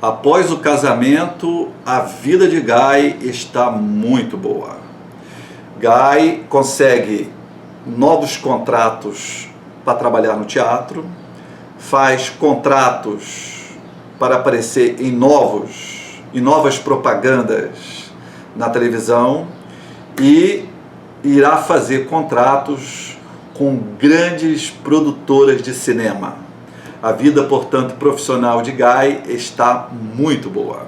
Após o casamento, a vida de Guy está muito boa. Guy consegue novos contratos para trabalhar no teatro, faz contratos para aparecer em novas propagandas na televisão e irá fazer contratos com grandes produtoras de cinema. A vida, portanto, profissional de Guy está muito boa.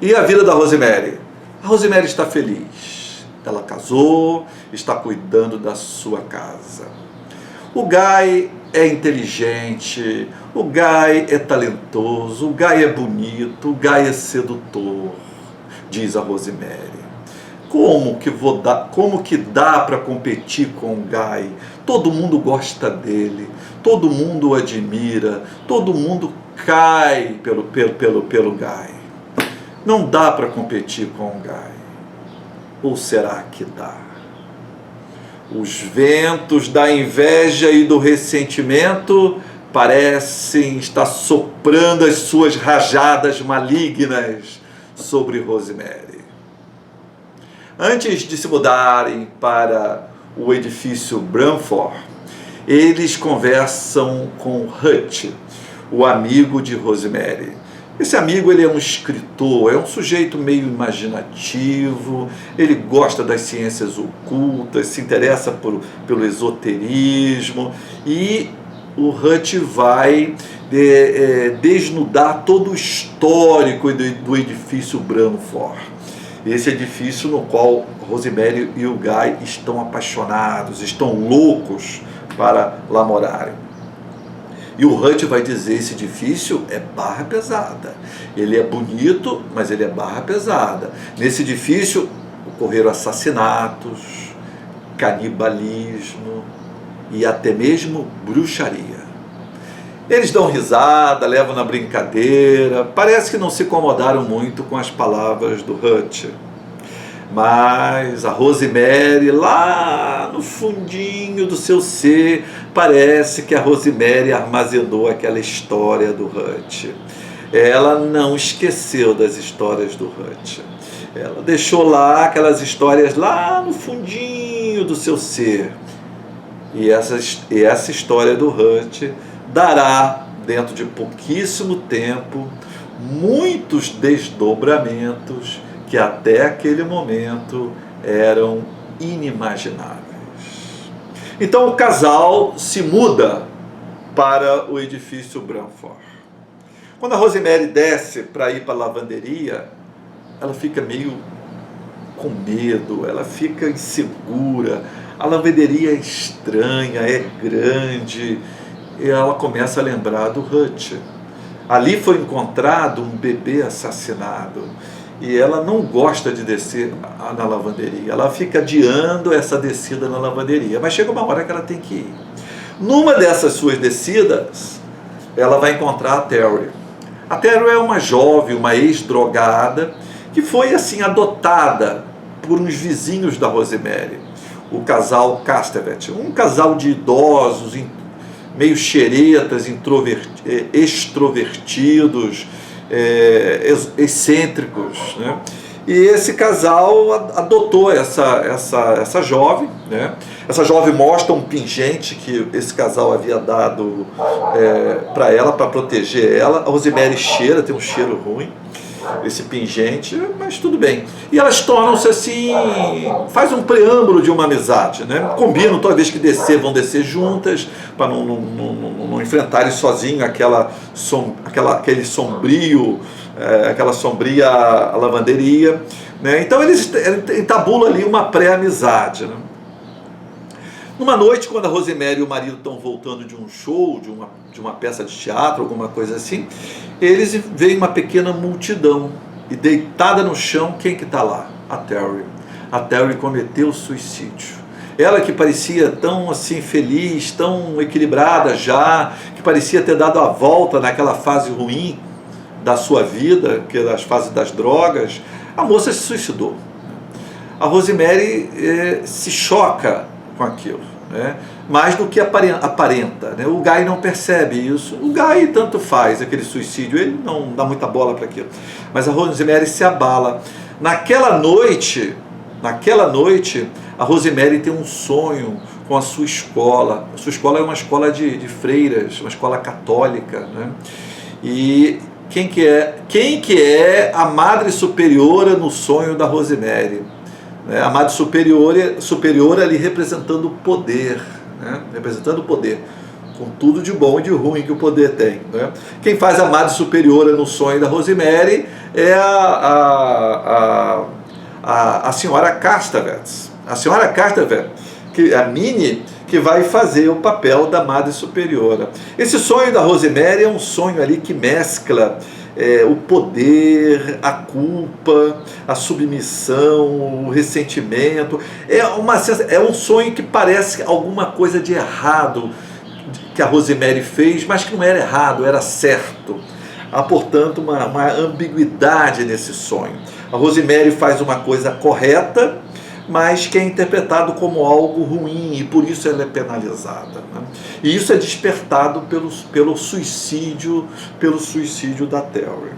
E a vida da Rosemary? A Rosemary está feliz. Ela casou, está cuidando da sua casa. O Guy é inteligente, o Guy é talentoso, o Guy é bonito, o Guy é sedutor, diz a Rosemary. Como que dá para competir com o Guy? Todo mundo gosta dele, todo mundo o admira, todo mundo cai pelo Guy. Não dá para competir com o Guy. Ou será que dá? Os ventos da inveja e do ressentimento parecem estar soprando as suas rajadas malignas sobre Rosemary. Antes de se mudarem para o edifício Branford, eles conversam com Hutch, o amigo de Rosemary. Esse amigo, ele é um escritor, é um sujeito meio imaginativo, ele gosta das ciências ocultas, se interessa pelo esoterismo, e o Hutch vai desnudar todo o histórico do edifício Branford. Esse edifício no qual Rosemary e o Guy estão apaixonados, estão loucos para lá morarem. E o Hutch vai dizer: esse edifício é barra pesada. Ele é bonito, mas ele é barra pesada. Nesse edifício ocorreram assassinatos, canibalismo e até mesmo bruxaria. Eles dão risada, levam na brincadeira, parece que não se incomodaram muito com as palavras do Hutch. Mas a Rosemary, lá no fundinho do seu ser, parece que a Rosemary armazenou aquela história do Hutch. Ela não esqueceu das histórias do Hutch. Ela deixou lá aquelas histórias lá no fundinho do seu ser. E essa história do Hutch dará, dentro de pouquíssimo tempo, muitos desdobramentos que até aquele momento eram inimagináveis. Então o casal se muda para o edifício Branford. Quando a Rosemary desce para ir para a lavanderia, ela fica meio com medo, ela fica insegura. A lavanderia é estranha, é grande, e ela começa a lembrar do Hutch. Ali foi encontrado um bebê assassinado. E ela não gosta de descer na lavanderia. Ela fica adiando essa descida na lavanderia. Mas chega uma hora que ela tem que ir. Numa dessas suas descidas, ela vai encontrar a Terry. A Terry é uma jovem, uma ex-drogada, que foi assim adotada por uns vizinhos da Rosemary. O casal Castevet. Um casal de idosos, meio xeretas, extrovertidos, excêntricos, né? E esse casal adotou essa jovem, né? Essa jovem mostra um pingente que esse casal havia dado para ela, para proteger ela. A Rosemary cheira, tem um cheiro ruim, esse pingente, mas tudo bem. E elas tornam-se assim, faz um preâmbulo de uma amizade, né? Combinam toda vez que vão descer juntas, para não enfrentarem sozinho aquele sombrio, aquela sombria lavanderia, né? Então eles entabulam ali uma pré-amizade, né? Numa noite, quando a Rosemary e o marido estão voltando de um show, de uma peça de teatro, alguma coisa assim, eles veem uma pequena multidão, e deitada no chão, quem que está lá? A Terry. A Terry cometeu suicídio. Ela que parecia tão assim feliz, tão equilibrada já, que parecia ter dado a volta naquela fase ruim da sua vida, que é as fases das drogas, a moça se suicidou. A Rosemary se choca com aquilo, né? Mais do que aparenta, né? O Guy não percebe isso. O Guy tanto faz aquele suicídio, ele não dá muita bola para aquilo. Mas a Rosemary se abala. Naquela noite, a Rosemary tem um sonho com a sua escola. A sua escola é uma escola de freiras, uma escola católica, né? E quem que é a Madre Superiora no sonho da Rosemary? A Madre Superiora ali representando o poder, né? Representando o poder, com tudo de bom e de ruim que o poder tem, né? Quem faz a Madre Superiora no sonho da Rosemary é a senhora Casterveld. A senhora Casterveld, que a Minnie, que vai fazer o papel da Madre Superiora. Esse sonho da Rosemary é um sonho ali que mescla o poder, a culpa, a submissão, o ressentimento. É um sonho que parece alguma coisa de errado que a Rosemary fez, mas que não era errado, era certo. Há, portanto, uma ambiguidade nesse sonho. A Rosemary faz uma coisa correta, mas que é interpretado como algo ruim, e por isso ela é penalizada, né? E isso é despertado pelo suicídio da Terry.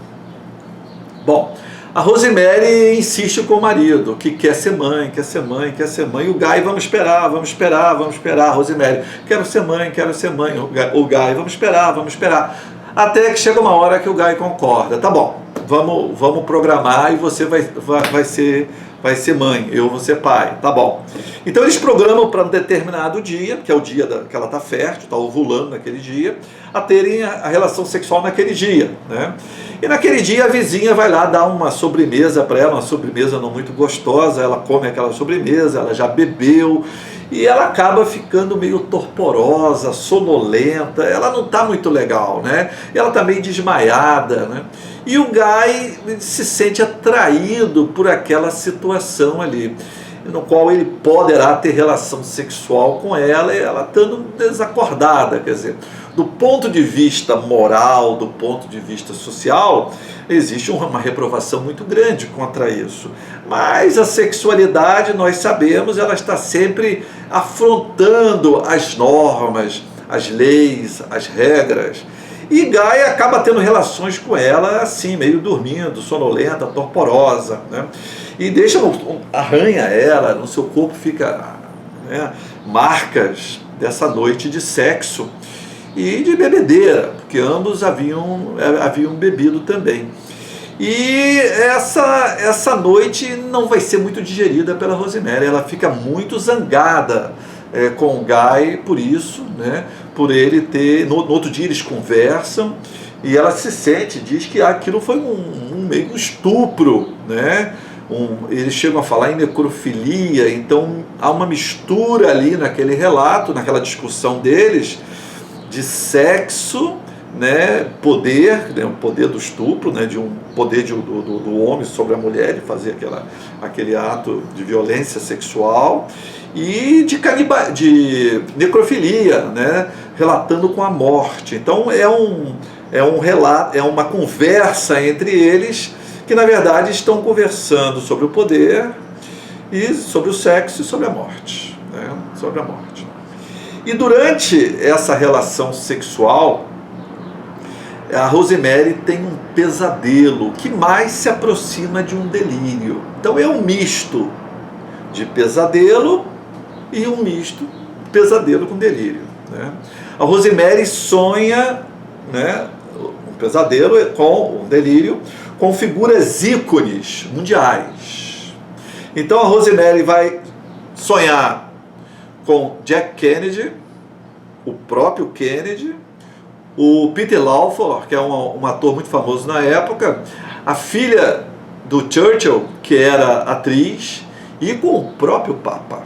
Bom, a Rosemary insiste com o marido, que quer ser mãe. E o Guy, vamos esperar. A Rosemary, quero ser mãe. O Guy, vamos esperar. Até que chega uma hora que o Guy concorda. Tá bom, vamos programar e você vai ser mãe, eu vou ser pai, tá bom. Então eles programam para um determinado dia, que é o dia que ela está fértil, está ovulando naquele dia, a terem a relação sexual naquele dia, né? E naquele dia a vizinha vai lá dar uma sobremesa para ela, uma sobremesa não muito gostosa, ela come aquela sobremesa, ela já bebeu, e ela acaba ficando meio torporosa, sonolenta, ela não está muito legal, né? Ela está meio desmaiada, né? E o Guy se sente atraído por aquela situação ali, no qual ele poderá ter relação sexual com ela, e ela estando desacordada. Quer dizer, do ponto de vista moral, do ponto de vista social, existe uma reprovação muito grande contra isso. Mas a sexualidade, nós sabemos, ela está sempre afrontando as normas, as leis, as regras. E Guy acaba tendo relações com ela assim, meio dormindo, sonolenta, torporosa, né? E arranha ela, no seu corpo fica, né, marcas dessa noite de sexo e de bebedeira, porque ambos haviam bebido também. E essa noite não vai ser muito digerida pela Rosemary, ela fica muito zangada com o Guy por isso, né? Por ele ter... No outro dia eles conversam e ela se sente, diz que aquilo foi meio estupro, né? Eles chegam a falar em necrofilia, então há uma mistura ali naquele relato, naquela discussão deles, de sexo, né? Poder, né? O poder do estupro, né? De um poder do homem sobre a mulher, de fazer aquele ato de violência sexual, e de necrofilia, né? Relatando com a morte. Então é um relato, é uma conversa entre eles, que na verdade estão conversando sobre o poder e sobre o sexo e sobre a morte, né? Sobre a morte. E durante essa relação sexual, a Rosemary tem um pesadelo que mais se aproxima de um delírio. Então é um misto de pesadelo e um misto de pesadelo com delírio, né? A Rosemary sonha, né, um pesadelo com um delírio, com figuras ícones mundiais. Então a Rosemary vai sonhar com Jack Kennedy, o próprio Kennedy, o Peter Lawford, que é um ator muito famoso na época, a filha do Churchill, que era atriz, e com o próprio Papa.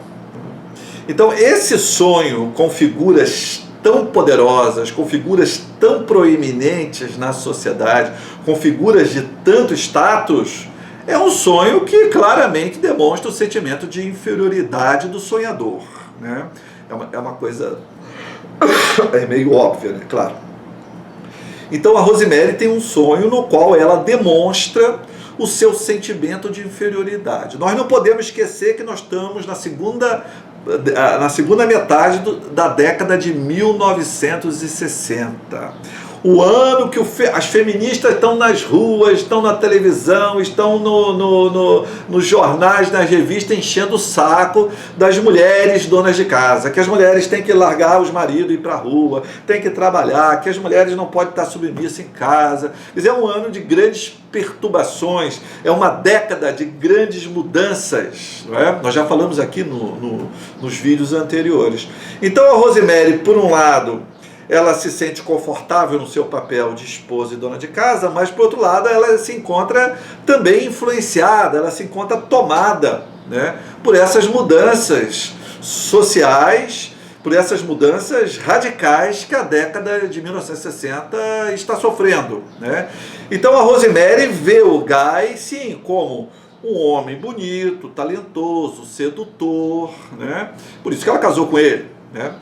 Então esse sonho com figuras tão poderosas, com figuras tão proeminentes na sociedade, com figuras de tanto status, é um sonho que claramente demonstra o sentimento de inferioridade do sonhador, né? É uma coisa meio óbvia, né? Claro. Então a Rosemary tem um sonho no qual ela demonstra o seu sentimento de inferioridade. Nós não podemos esquecer que nós estamos na segunda na segunda metade da década de 1960. O ano que as feministas estão nas ruas, estão na televisão, estão nos jornais, nas revistas, enchendo o saco das mulheres donas de casa, que as mulheres têm que largar os maridos e ir para a rua, têm que trabalhar, que as mulheres não podem estar submissas em casa. Quer dizer, é um ano de grandes perturbações, é uma década de grandes mudanças, não é? Nós já falamos aqui nos vídeos anteriores. Então a Rosemary, por um lado, ela se sente confortável no seu papel de esposa e dona de casa, mas, por outro lado, ela se encontra também influenciada, ela se encontra tomada, né, por essas mudanças sociais, por essas mudanças radicais que a década de 1960 está sofrendo, né? Então a Rosemary vê o Guy, sim, como um homem bonito, talentoso, sedutor, né? Por isso que ela casou com ele, né?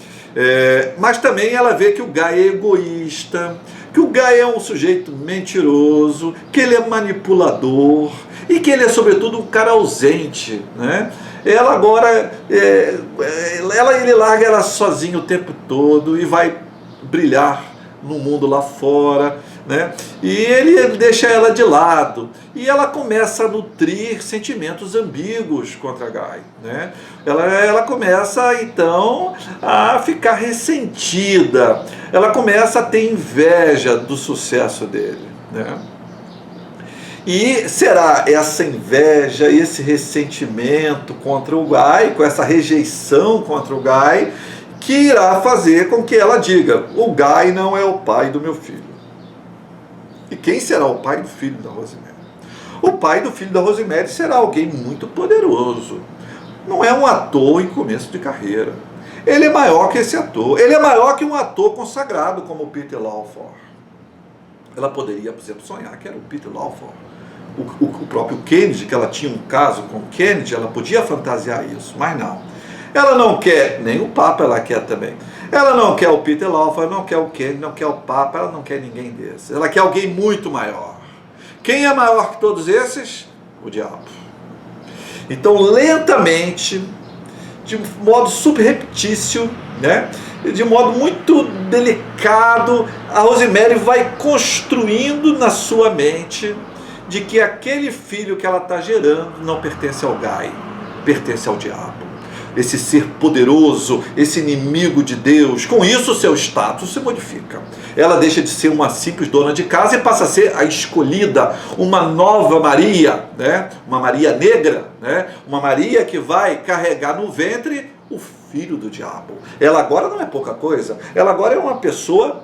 Mas também ela vê que o Guy é egoísta, que o Guy é um sujeito mentiroso, que ele é manipulador e que ele é, sobretudo, um cara ausente, né? Ela agora, ele larga ela sozinha o tempo todo e vai brilhar no mundo lá fora, né? E ele deixa ela de lado e ela começa a nutrir sentimentos ambíguos contra Guy, né? Ela começa então a ficar ressentida, ela começa a ter inveja do sucesso dele, né? E será essa inveja, esse ressentimento contra o Guy, com essa rejeição contra o Guy, que irá fazer com que ela diga: o Guy não é o pai do meu filho. E quem será o pai do filho da Rosemary? O pai do filho da Rosemary será alguém muito poderoso. Não é um ator em começo de carreira. Ele é maior que esse ator. Ele é maior que um ator consagrado como o Peter Lawford. Ela poderia, por exemplo, sonhar que era o Peter Lawford. O próprio Kennedy, que ela tinha um caso com o Kennedy, ela podia fantasiar isso, mas não. Ela não quer, nem o Papa ela quer também. Ela não quer o Peter Lawford, não quer o Kennedy, não quer o Papa, ela não quer ninguém desses. Ela quer alguém muito maior. Quem é maior que todos esses? O diabo. Então, lentamente, de modo subreptício, né, de modo muito delicado, a Rosemary vai construindo na sua mente de que aquele filho que ela está gerando não pertence ao Guy, pertence ao diabo. Esse ser poderoso, esse inimigo de Deus. Com isso, o seu status se modifica. Ela deixa de ser uma simples dona de casa e passa a ser a escolhida, uma nova Maria, né? Uma Maria negra, né? Uma Maria que vai carregar no ventre o filho do diabo. Ela agora não é pouca coisa. Ela agora é uma pessoa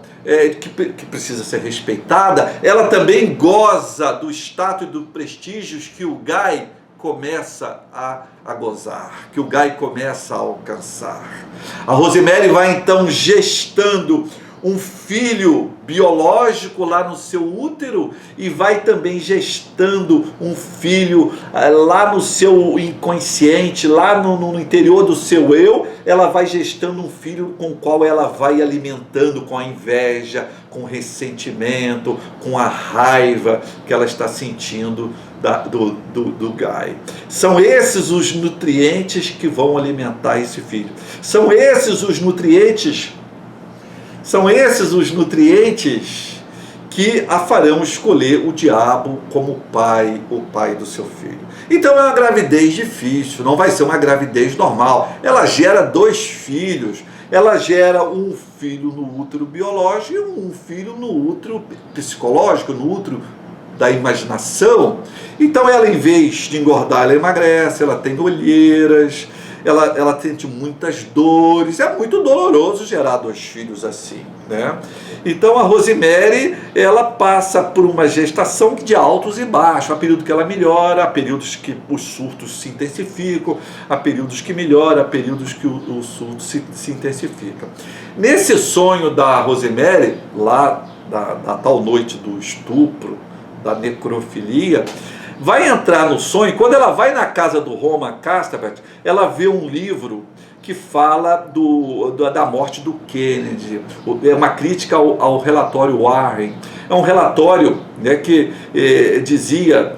que precisa ser respeitada. Ela também goza do status e dos prestígios que o Guy começa a gozar, que o Guy começa a alcançar. A Rosemary vai então gestando um filho biológico lá no seu útero e vai também gestando um filho lá no seu inconsciente, lá no interior do seu eu. Ela vai gestando um filho com o qual ela vai alimentando com a inveja, com o ressentimento, com a raiva que ela está sentindo do Guy. São esses os nutrientes que vão alimentar esse filho. São esses os nutrientes que a farão escolher o diabo como pai, o pai do seu filho. Então é uma gravidez difícil, não vai ser uma gravidez normal. Ela gera 2 filhos, ela gera um filho no útero biológico e um filho no útero psicológico, no útero da imaginação. Então ela, em vez de engordar, ela emagrece, ela tem olheiras, ela sente muitas dores. É muito doloroso gerar 2 filhos assim, né? Então a Rosemary, ela passa por uma gestação de altos e baixos. Há períodos que ela melhora, há períodos que os surtos se intensificam, há períodos que melhora, há períodos que o surto se intensifica. Nesse sonho da Rosemary, lá da tal noite do estupro, da necrofilia, vai entrar no sonho. Quando ela vai na casa do Roman Castevet, ela vê um livro que fala da morte do Kennedy. É uma crítica ao relatório Warren. É um relatório, né, que dizia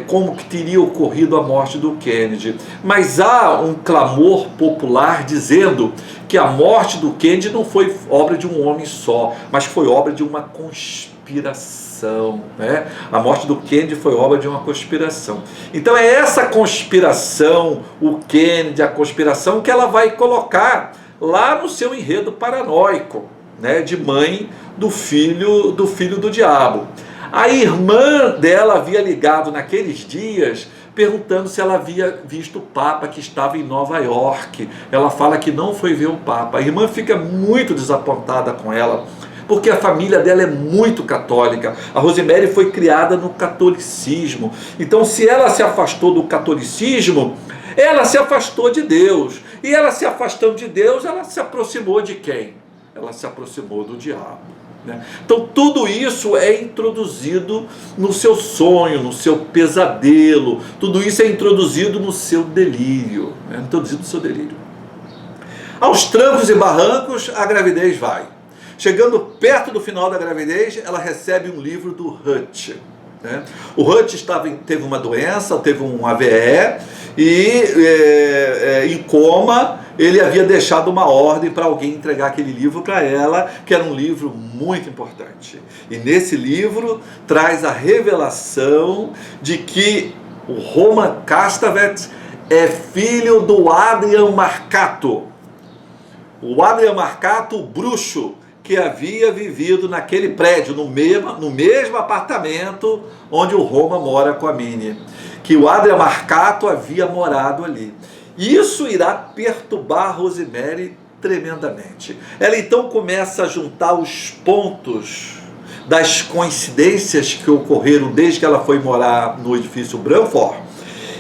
como que teria ocorrido a morte do Kennedy. Mas há um clamor popular dizendo que a morte do Kennedy não foi obra de um homem só, mas foi obra de uma conspiração, né? A morte do Kennedy foi obra de uma conspiração. Então é essa conspiração, o Kennedy, a conspiração, que ela vai colocar lá no seu enredo paranoico, né? De mãe do filho do diabo. A irmã dela havia ligado naqueles dias perguntando se ela havia visto o Papa, que estava em Nova York. Ela fala que não foi ver o Papa. A irmã fica muito desapontada com ela, porque a família dela é muito católica. A Rosemary foi criada no catolicismo. Então, se ela se afastou do catolicismo, ela se afastou de Deus. E ela se afastando de Deus, ela se aproximou de quem? Ela se aproximou do diabo. Então tudo isso é introduzido no seu sonho, no seu pesadelo, tudo isso é introduzido no seu delírio, introduzido no seu delírio. Aos trancos e barrancos a gravidez vai. Chegando perto do final da gravidez, ela recebe um livro do Hutch. O Hutch teve uma doença, teve um AVE e em coma. Ele havia deixado uma ordem para alguém entregar aquele livro para ela, que era um livro muito importante. E nesse livro traz a revelação de que o Roman Castevet é filho do Adrian Marcato. O Adrian Marcato, o bruxo, que havia vivido naquele prédio, no mesmo apartamento onde o Roma mora com a Minnie. Que o Adrian Marcato havia morado ali. Isso irá perturbar a Rosemary tremendamente. Ela então começa a juntar os pontos das coincidências que ocorreram desde que ela foi morar no edifício Branford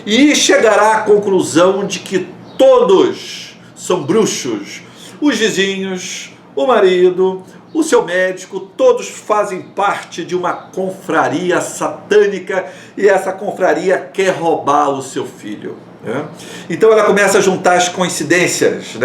e chegará à conclusão de que todos são bruxos. Os vizinhos, o marido, o seu médico, todos fazem parte de uma confraria satânica e essa confraria quer roubar o seu filho. Então ela começa a juntar as coincidências,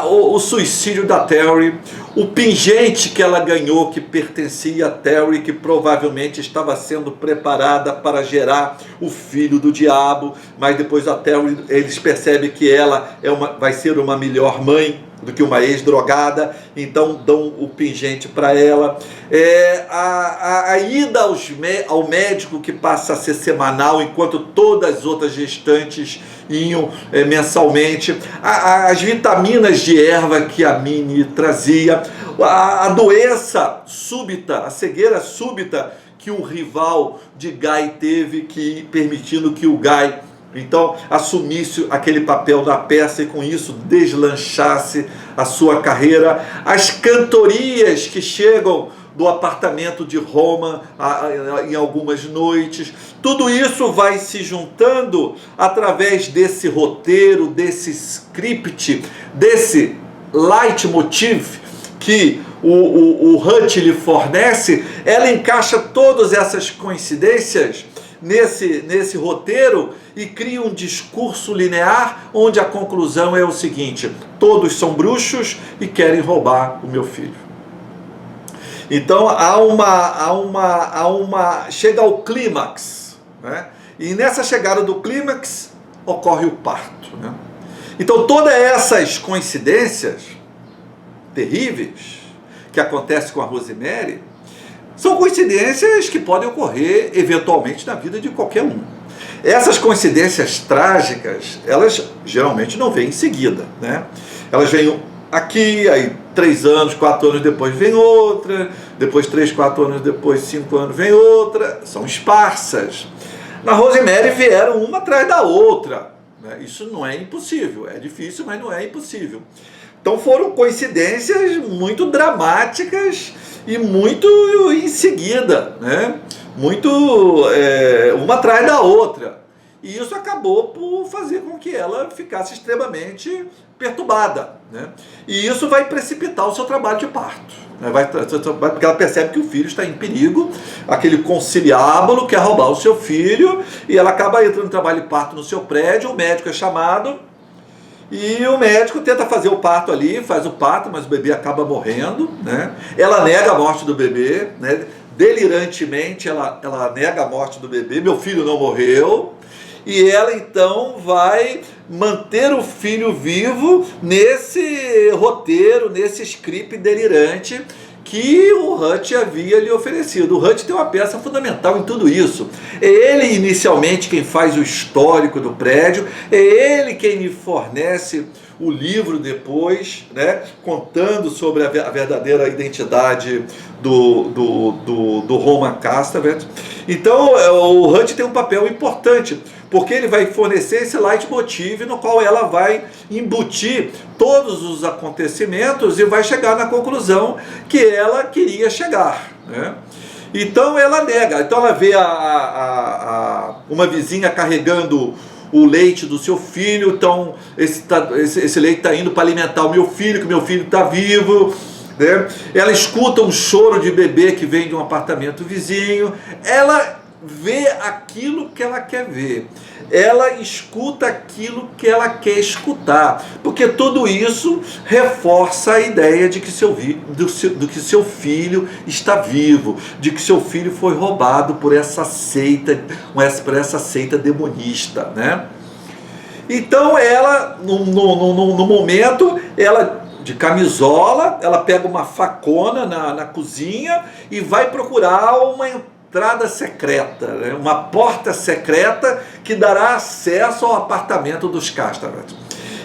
o suicídio da Terry, o pingente que ela ganhou que pertencia a Terry, que provavelmente estava sendo preparada para gerar o filho do diabo, mas depois a Terry, eles percebem que ela vai ser uma melhor mãe do que uma ex-drogada, então dão o pingente para ela. A ida ao médico, que passa a ser semanal, enquanto todas as outras gestantes iam mensalmente. As vitaminas de erva que a Minnie trazia. A doença súbita, a cegueira súbita que o rival de Guy teve, permitindo que o Guy então assumisse aquele papel na peça e com isso deslanchasse a sua carreira. As cantorias que chegam do apartamento de Roma em algumas noites, tudo isso vai se juntando através desse roteiro, desse script, desse leitmotiv que o Hutch lhe fornece. Ela encaixa todas essas coincidências nesse roteiro e cria um discurso linear onde a conclusão é o seguinte: todos são bruxos e querem roubar o meu filho. Então chega ao clímax, e nessa chegada do clímax ocorre o parto. Então todas essas coincidências terríveis que acontecem com a Rosemary são coincidências que podem ocorrer eventualmente na vida de qualquer um. Essas coincidências trágicas, elas geralmente não vêm em seguida, Elas vêm aqui, aí 3 anos, 4 anos depois vem outra, depois 3, 4 anos depois, 5 anos vem outra, são esparsas. Na Rosemary vieram uma atrás da outra, Isso não é impossível, é difícil, mas não é impossível. Então foram coincidências muito dramáticas e muito em seguida, muito uma atrás da outra. E isso acabou por fazer com que ela ficasse extremamente perturbada. E isso vai precipitar o seu trabalho de parto. Porque ela percebe que o filho está em perigo, aquele conciliábulo quer roubar o seu filho, e ela acaba entrando no trabalho de parto no seu prédio, o médico é chamado, e o médico tenta fazer o parto ali, faz o parto, mas o bebê acaba morrendo. Ela nega a morte do bebê, delirantemente, ela nega a morte do bebê, meu filho não morreu, e ela então vai manter o filho vivo nesse roteiro, nesse script delirante que o Hutch havia lhe oferecido. O Hutch tem uma peça fundamental em tudo isso. É ele inicialmente quem faz o histórico do prédio, é ele quem lhe fornece o livro depois, né, contando sobre a verdadeira identidade do Roman Castevet. Então o Hutch tem um papel importante, porque ele vai fornecer esse leitmotiv no qual ela vai embutir todos os acontecimentos e vai chegar na conclusão que ela queria chegar, né? Então ela nega, então ela vê uma vizinha carregando o leite do seu filho, então esse leite está indo para alimentar o meu filho, que meu filho está vivo, né? Ela escuta um choro de bebê que vem de um apartamento vizinho, ela vê aquilo que ela quer ver, ela escuta aquilo que ela quer escutar, porque tudo isso reforça a ideia de que que seu filho está vivo, de que seu filho foi roubado por essa seita demonista, né? Então ela, no momento, ela de camisola, ela pega uma facona na cozinha e vai procurar uma entrada secreta, né? Uma porta secreta que dará acesso ao apartamento dos Castevet.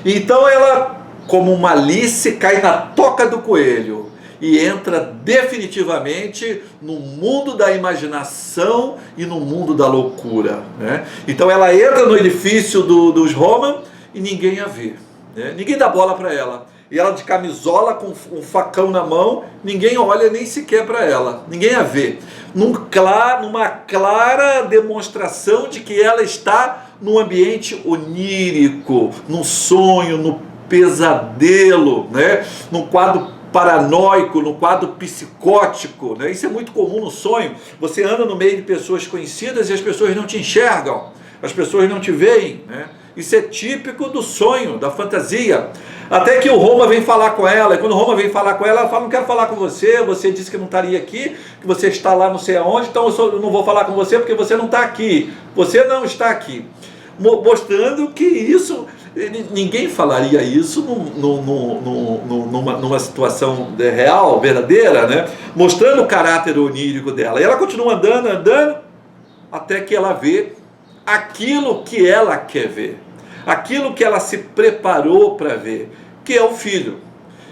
Então ela, como uma Alice, cai na toca do coelho e entra definitivamente no mundo da imaginação e no mundo da loucura, né? Então ela entra no edifício dos Roman e ninguém a vê, né? Ninguém dá bola para ela. E ela de camisola, com um facão na mão, ninguém olha nem sequer para ela, ninguém a vê. Numa clara demonstração de que ela está num ambiente onírico, num sonho, no pesadelo, né? Num quadro paranoico, no quadro psicótico, né? Isso é muito comum no sonho. Você anda no meio de pessoas conhecidas e as pessoas não te enxergam, as pessoas não te veem, né? Isso é típico do sonho, da fantasia. Até que o Roma vem falar com ela, e quando o Roma vem falar com ela fala: não quero falar com você, você disse que não estaria aqui, que você está lá não sei aonde, então eu não vou falar com você porque você não está aqui, você não está aqui. Mostrando que isso, ninguém falaria isso numa situação real, verdadeira, né? Mostrando o caráter onírico dela. E ela continua andando, até que ela vê aquilo que ela quer ver, aquilo que ela se preparou para ver, que é o filho.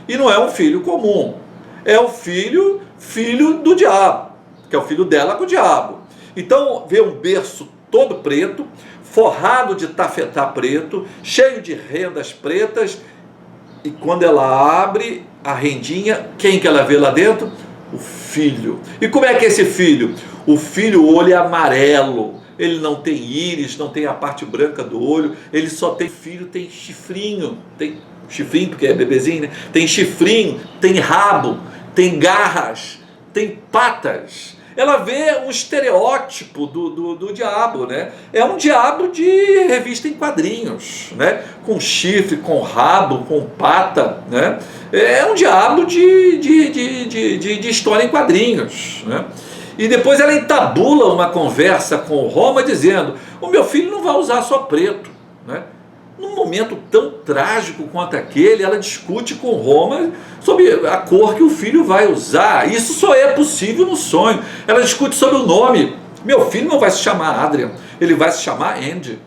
E não é um filho comum, é o filho do diabo, que é o filho dela com o diabo. Então vê um berço todo preto, forrado de tafetá preto, cheio de rendas pretas, e quando ela abre a rendinha, quem que ela vê lá dentro? O filho. E como é que é esse filho? O filho, o olho é amarelo, ele não tem íris, não tem a parte branca do olho, ele só tem filho, tem chifrinho porque é bebezinho, né? Tem chifrinho, tem rabo, tem garras, tem patas. Ela vê um estereótipo do diabo, né? É um diabo de revista em quadrinhos, né? Com chifre, com rabo, com pata, né? É um diabo de história em quadrinhos, né? E depois ela entabula uma conversa com o Roma dizendo: o meu filho não vai usar só preto, né? Num momento tão trágico quanto aquele, ela discute com o Roma sobre a cor que o filho vai usar. Isso só é possível no sonho. Ela discute sobre o nome. Meu filho não vai se chamar Adrian, ele vai se chamar Andy.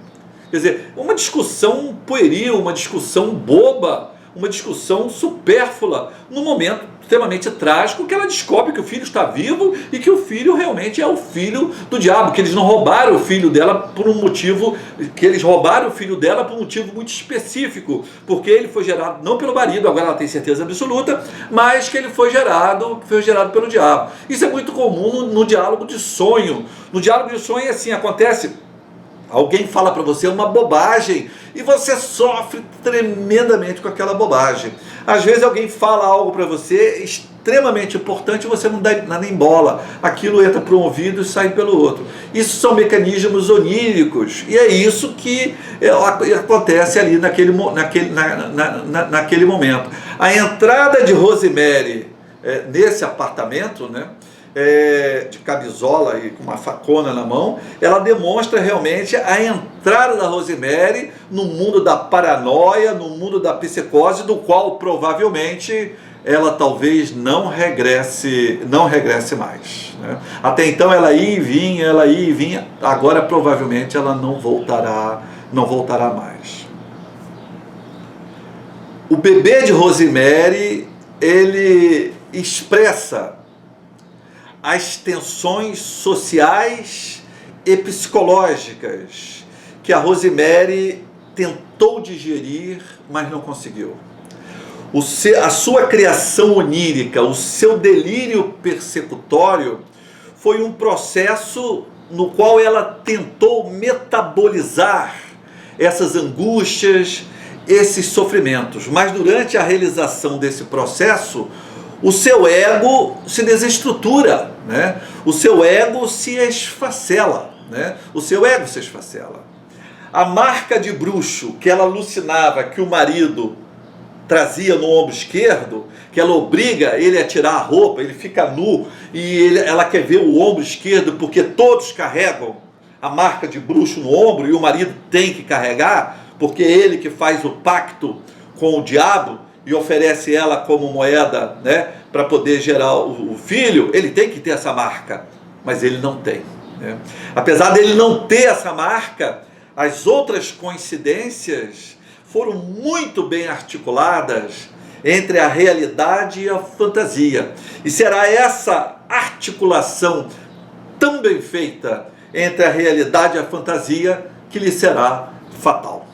Quer dizer, uma discussão pueril, uma discussão boba, uma discussão supérflua, num momento extremamente trágico, que ela descobre que o filho está vivo e que o filho realmente é o filho do diabo, que eles não roubaram o filho dela por um motivo, que eles roubaram o filho dela por um motivo muito específico, porque ele foi gerado não pelo marido, agora ela tem certeza absoluta, mas que ele foi gerado pelo diabo. Isso é muito comum no diálogo de sonho. No diálogo de sonho, assim, acontece: alguém fala para você uma bobagem e você sofre tremendamente com aquela bobagem. Às vezes alguém fala algo para você extremamente importante e você não dá nem bola. Aquilo entra por um ouvido e sai pelo outro. Isso são mecanismos oníricos e é isso que acontece ali naquele momento. A entrada de Rosemary nesse apartamento, né, de camisola e com uma facona na mão, ela demonstra realmente a entrada da Rosemary no mundo da paranoia, no mundo da psicose, do qual provavelmente ela talvez não regresse mais, né? Até então ela ia e vinha, agora provavelmente ela não voltará mais. O bebê de Rosemary, ele expressa as tensões sociais e psicológicas que a Rosemary tentou digerir, mas não conseguiu. A sua criação onírica, o seu delírio persecutório, foi um processo no qual ela tentou metabolizar essas angústias, esses sofrimentos. Mas durante a realização desse processo, o seu ego se desestrutura, né? O seu ego se esfacela, né? O seu ego se esfacela. A marca de bruxo que ela alucinava que o marido trazia no ombro esquerdo, que ela obriga ele a tirar a roupa, ele fica nu e ela quer ver o ombro esquerdo porque todos carregam a marca de bruxo no ombro e o marido tem que carregar porque é ele que faz o pacto com o diabo e oferece ela como moeda, né, para poder gerar o filho. Ele tem que ter essa marca, mas ele não tem, né? Apesar dele não ter essa marca, as outras coincidências foram muito bem articuladas entre a realidade e a fantasia. E será essa articulação tão bem feita entre a realidade e a fantasia que lhe será fatal.